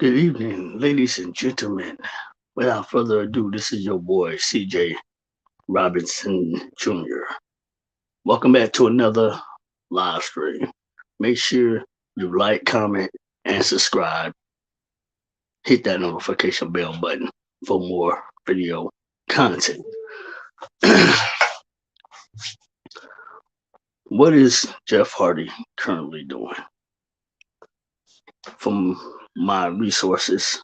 Good evening, ladies and gentlemen. Without further ado, this is your boy CJ Robinson Jr. Welcome back to another live stream. Make sure you like, comment, and subscribe. Hit that notification bell button for more video content. What is Jeff Hardy currently doing? From my resources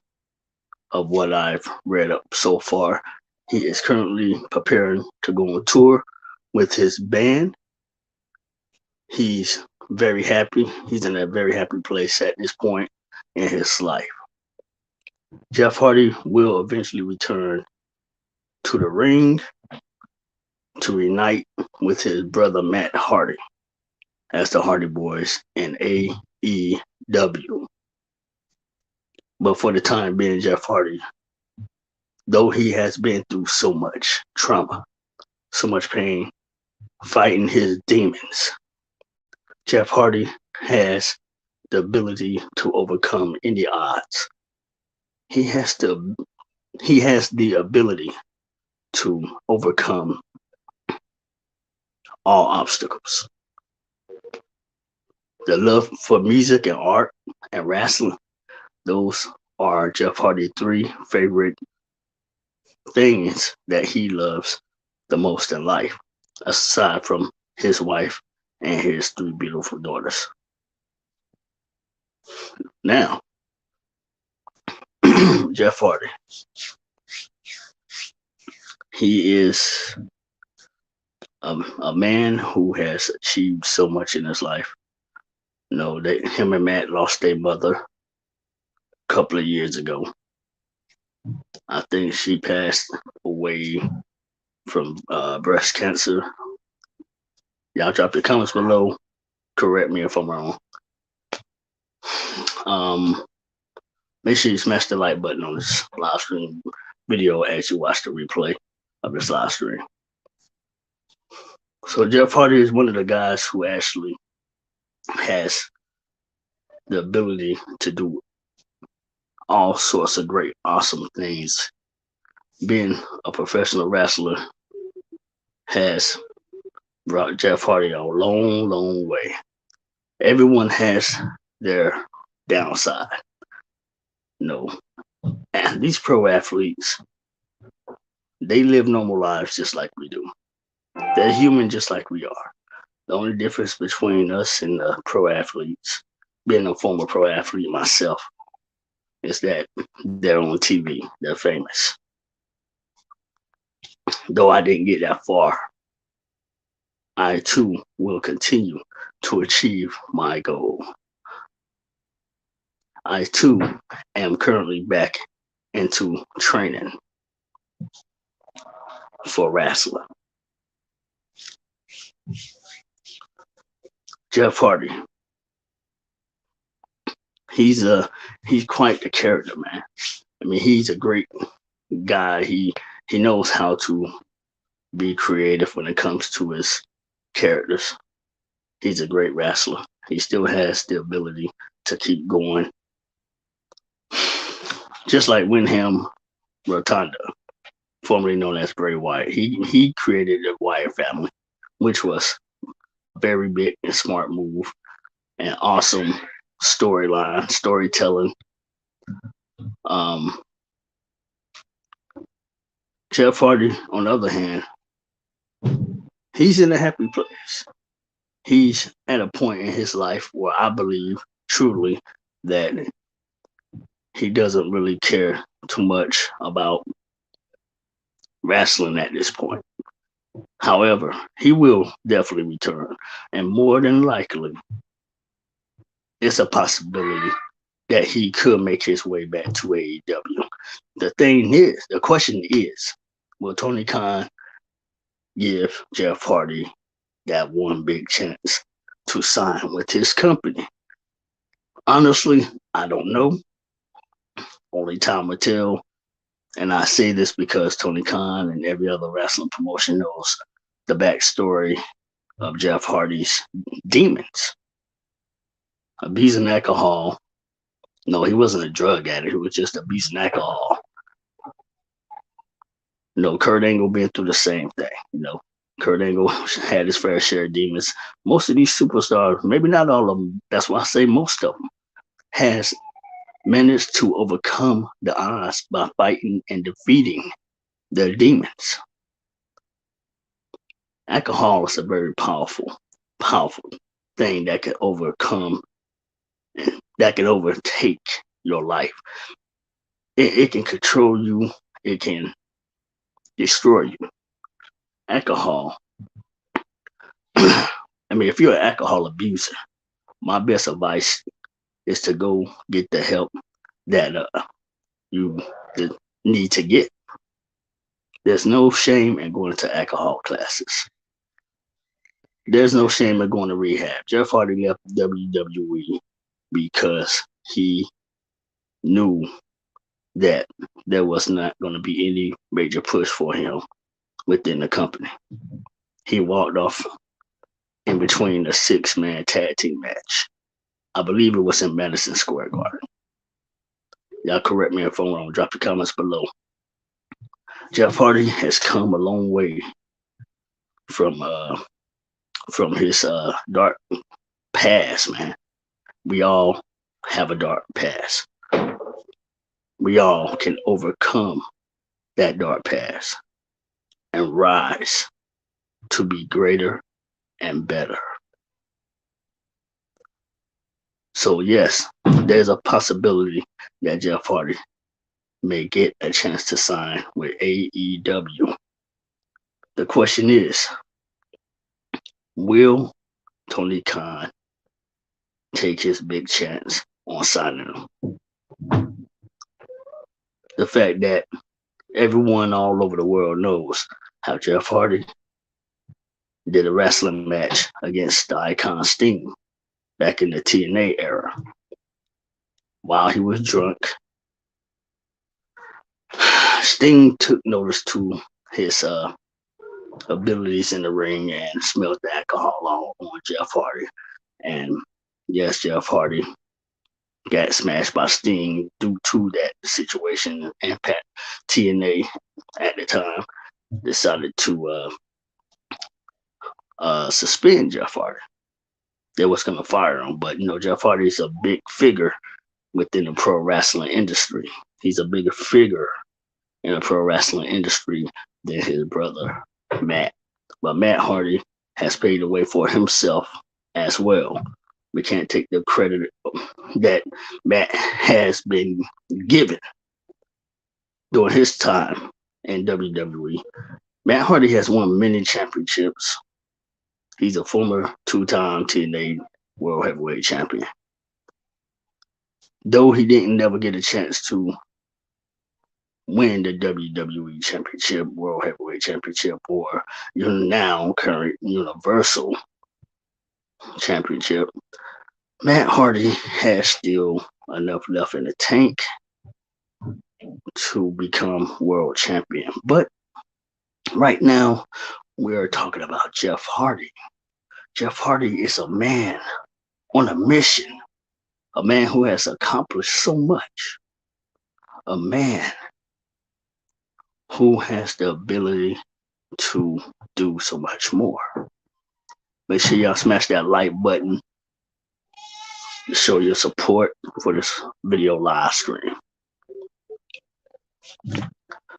of what I've read up so far, he is currently preparing to go on tour with his band. He's very happy. He's in a very happy place at this point in his life. Jeff Hardy will eventually return to the ring to reunite with his brother Matt Hardy as the Hardy Boys in AEW. But for the time being, Jeff Hardy, though he has been through so much trauma, so much pain, fighting his demons, Jeff Hardy has the ability to overcome any odds. He has the ability to overcome all obstacles. The love for music and art and wrestling, those are Jeff Hardy's three favorite things that he loves the most in life, aside from his wife and his three beautiful daughters. Now, Jeff Hardy, he is a man who has achieved so much in his life. You know, him and Matt lost their mother a couple of years ago. I think she passed away from breast cancer. Y'all drop your comments below. Correct me if I'm wrong. Make sure you smash the like button on this live stream video as you watch the replay of this live stream. So Jeff Hardy is one of the guys who actually has the ability to do all sorts of great, awesome things. Being a professional wrestler has brought Jeff Hardy a long, long way. Everyone has their downside. No, and these pro athletes, they live normal lives just like we do. They're human just like we are. The only difference between us and the pro athletes, being a former pro athlete myself, is that they're on TV. They're famous. Though I didn't get that far, I too will continue to achieve my goal. I too am currently back into training for wrestling. Jeff Hardy, he's quite the character, man. I mean, he's a great guy. He knows how to be creative when it comes to his characters. He's a great wrestler. He still has the ability to keep going. Just like Wyndham Rotunda, formerly known as Bray Wyatt. He created the Wyatt family, which was a very big and smart move and awesome storytelling. Jeff Hardy, on the other hand, he's in a happy place. He's at a point in his life where I believe truly that he doesn't really care too much about wrestling at this point. However, he will definitely return, and more than likely, it's a possibility that he could make his way back to AEW. The question is, will Tony Khan give Jeff Hardy that one big chance to sign with his company? Honestly, I don't know. Only time will tell. And I say this because Tony Khan and every other wrestling promotion knows the backstory of Jeff Hardy's demons. Abusing alcohol, No, he wasn't a drug addict. He was just abusing alcohol. Kurt Angle been through the same thing. Kurt Angle had his fair share of demons. Most of these superstars, maybe not all of them, that's why I say most of them, has managed to overcome the odds by fighting and defeating their demons. Alcohol is a very powerful thing that can overcome, that can overtake your life. It can control you. It can destroy you. Alcohol. I mean, if you're an alcohol abuser, my best advice is to go get the help that you need to get. There's no shame in going to alcohol classes. There's no shame in going to rehab. Jeff Hardy left WWE because he knew that there was not going to be any major push for him within the company. He walked off in between a 6-man tag team match. I believe it was in Madison Square Garden. Y'all correct me if I'm wrong. Drop the comments below. Jeff Hardy has come a long way from his dark past, man. We all have a dark past. We all can overcome that dark past and rise to be greater and better. So yes, there's a possibility that Jeff Hardy may get a chance to sign with AEW. The question is, will Tony Khan take his big chance on signing him? The fact that everyone all over the world knows how Jeff Hardy did a wrestling match against the Icon Sting back in the TNA era. While he was drunk, Sting took notice to his abilities in the ring and smelled the alcohol on Jeff Hardy. And yes, Jeff Hardy got smashed by Sting due to that situation. And TNA at the time decided to suspend Jeff Hardy. They was going to fire him, but Jeff Hardy is a big figure within the pro wrestling industry. He's a bigger figure in the pro wrestling industry than his brother Matt. But Matt Hardy has paved the way for himself as well. We can't take the credit that Matt has been given during his time in WWE. Matt Hardy has won many championships. He's a former 2-time TNA World Heavyweight Champion. Though he didn't never get a chance to win the WWE Championship, World Heavyweight Championship, or now current Universal Championship, Matt Hardy has still enough left in the tank to become world champion. But right now, we're talking about Jeff Hardy. Jeff Hardy is a man on a mission, a man who has accomplished so much, a man who has the ability to do so much more. Make sure y'all smash that like button to show your support for this video live stream.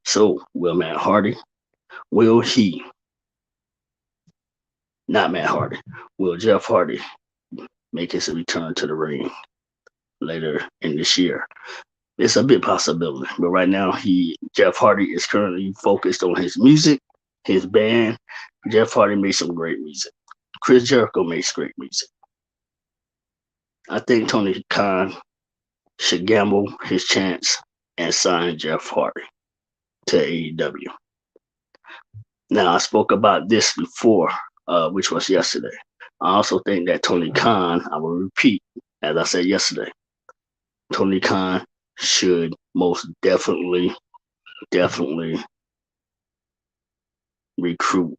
So, will Matt Hardy, will Jeff Hardy make his return to the ring later in this year? It's a big possibility, but right now Jeff Hardy is currently focused on his music, his band. Jeff Hardy made some great music. Chris Jericho makes great music. I think Tony Khan should gamble his chance and sign Jeff Hardy to AEW. Now, I spoke about this before, which was yesterday. I also think that Tony Khan, I will repeat, as I said yesterday, Tony Khan should most definitely recruit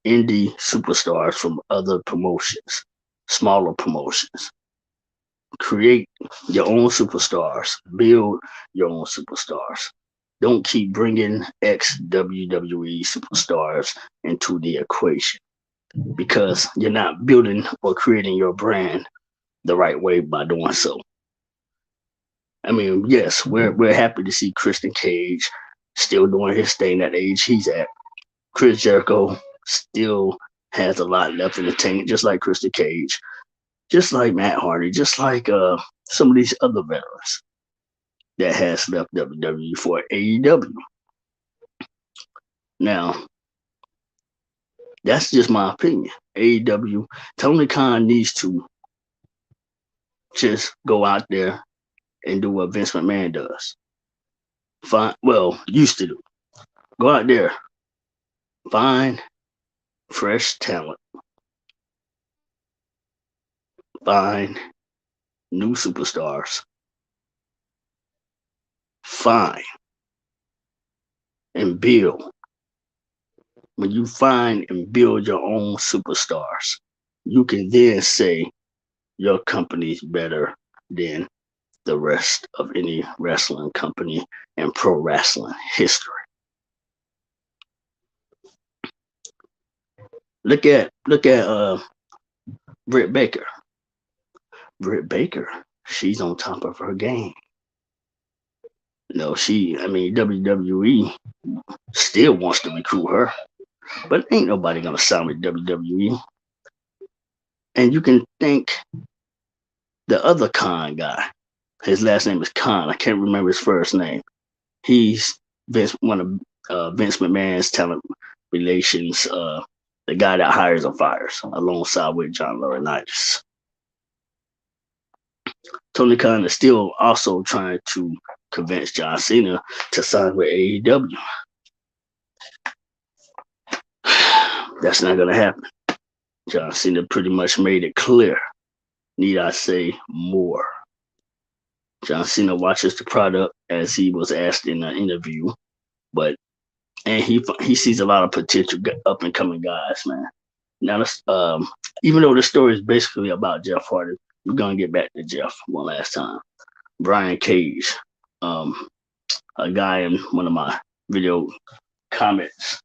indie superstars from other promotions, smaller promotions, create your own superstars, build your own superstars. Don't keep bringing ex WWE superstars into the equation because you're not building or creating your brand the right way by doing so. I mean, yes, we're happy to see Christian Cage still doing his thing at the age he's at. Chris Jericho still has a lot left in the tank, just like Christian Cage, just like Matt Hardy, just like some of these other veterans that has left WWE for AEW. Now, that's just my opinion. AEW, Tony Khan needs to just go out there and do what Vince McMahon does. Used to do. Go out there, find fresh talent, find new superstars, find and build. When you find and build your own superstars, you can then say your company's better than the rest of any wrestling company in pro wrestling history. Look at Britt Baker. Britt Baker, she's on top of her game. No, WWE still wants to recruit her, but ain't nobody gonna sign with WWE. And you can thank the other Khan guy. His last name is Khan. I can't remember his first name. He's one of Vince McMahon's talent relations, the guy that hires and fires, alongside with John Laurinaitis. Tony Khan is still also trying to convince John Cena to sign with AEW. That's not going to happen. John Cena pretty much made it clear. Need I say more? John Cena watches the product, as he was asked in an interview, and he sees a lot of potential up and coming guys, man. Now, even though the story is basically about Jeff Hardy, we're gonna get back to Jeff one last time. Brian Cage, a guy in one of my video comments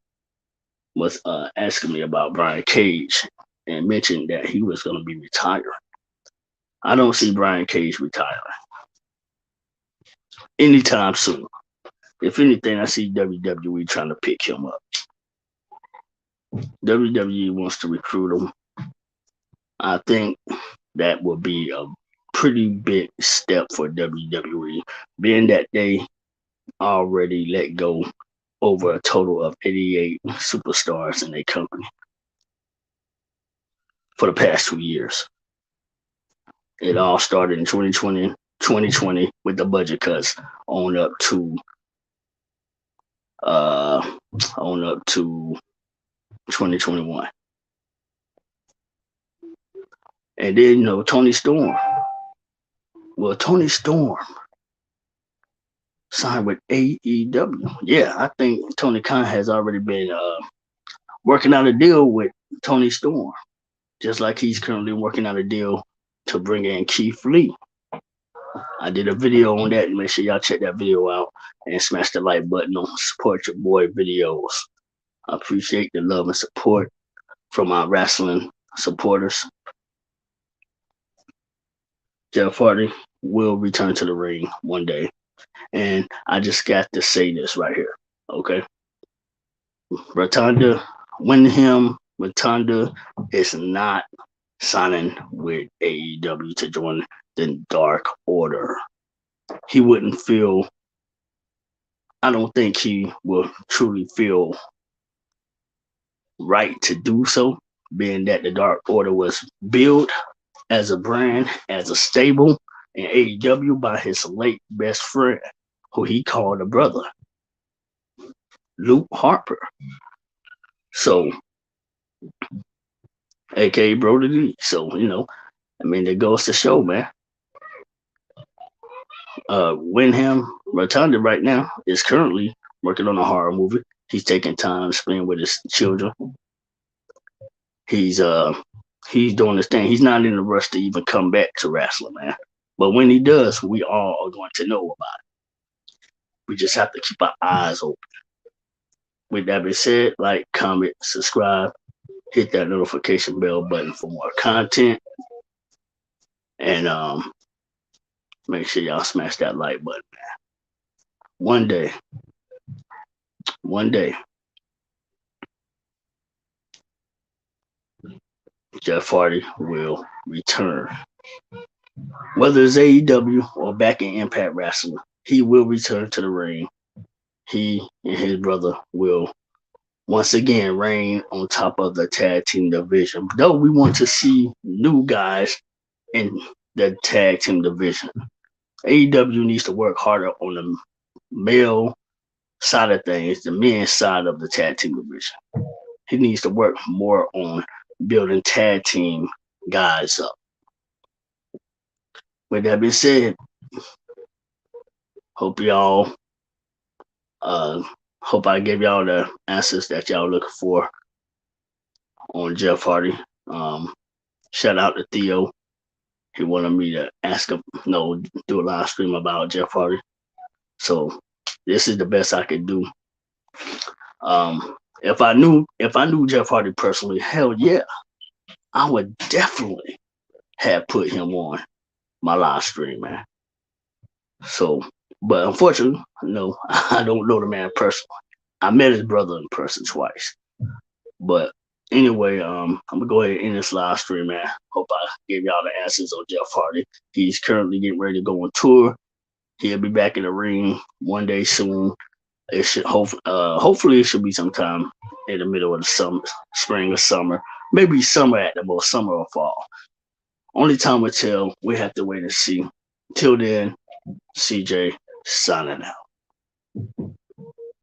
was asking me about Brian Cage and mentioned that he was gonna be retiring. I don't see Brian Cage retiring anytime soon. If anything, I see WWE trying to pick him up. WWE wants to recruit him. I think that will be a pretty big step for WWE, being that they already let go over a total of 88 superstars in their company for the past 2 years. It all started in 2020 with the budget cuts on up to 2021. And then, Tony Storm. Well, Tony Storm signed with AEW. Yeah, I think Tony Khan has already been working out a deal with Tony Storm, just like he's currently working out a deal to bring in Keith Lee. I did a video on that. Make sure y'all check that video out and smash the like button on Support Your Boy videos. I appreciate the love and support from our wrestling supporters. Jeff Hardy will return to the ring one day. And I just got to say this right here, okay? Rotunda is not signing with AEW to join the Dark Order. He wouldn't feel, I don't think he will truly feel right to do so, being that the Dark Order was built as a brand, as a stable in AEW by his late best friend, who he called a brother, Luke Harper. So, aka Brody Lee. So, that goes to show, man. Wyndham Rotunda right now is currently working on a horror movie. He's taking time to spend with his children. He's doing his thing. He's not in a rush to even come back to wrestling, man. But when he does, we all are going to know about it. We just have to keep our eyes open. With that being said, like, comment, subscribe, hit that notification bell button for more content, and make sure y'all smash that like button, man. One day, Jeff Hardy will return. Whether it's AEW or back in Impact Wrestling, he will return to the ring. He and his brother will once again reign on top of the tag team division. Though we want to see new guys in the tag team division. AEW needs to work harder on the male side of things, the men's side of the tag team division. He needs to work more on building tag team guys up. With that being said, hope y'all hope I gave y'all the answers that y'all looking for on Jeff Hardy. Shout out to Theo. He wanted me to ask him, do a live stream about Jeff Hardy. So this is the best I could do. If I knew Jeff Hardy personally, hell yeah, I would definitely have put him on my live stream, man. So, but unfortunately, no, I don't know the man personally. I met his brother in person twice. But anyway, I'm gonna go ahead and end this live stream, man. Hope I gave y'all the answers on Jeff Hardy. He's currently getting ready to go on tour. He'll be back in the ring one day soon. It should hopefully it should be sometime in the middle of the summer, spring or summer, maybe summer at the most, summer or fall. Only time will tell. We have to wait and see. Till then, CJ signing out.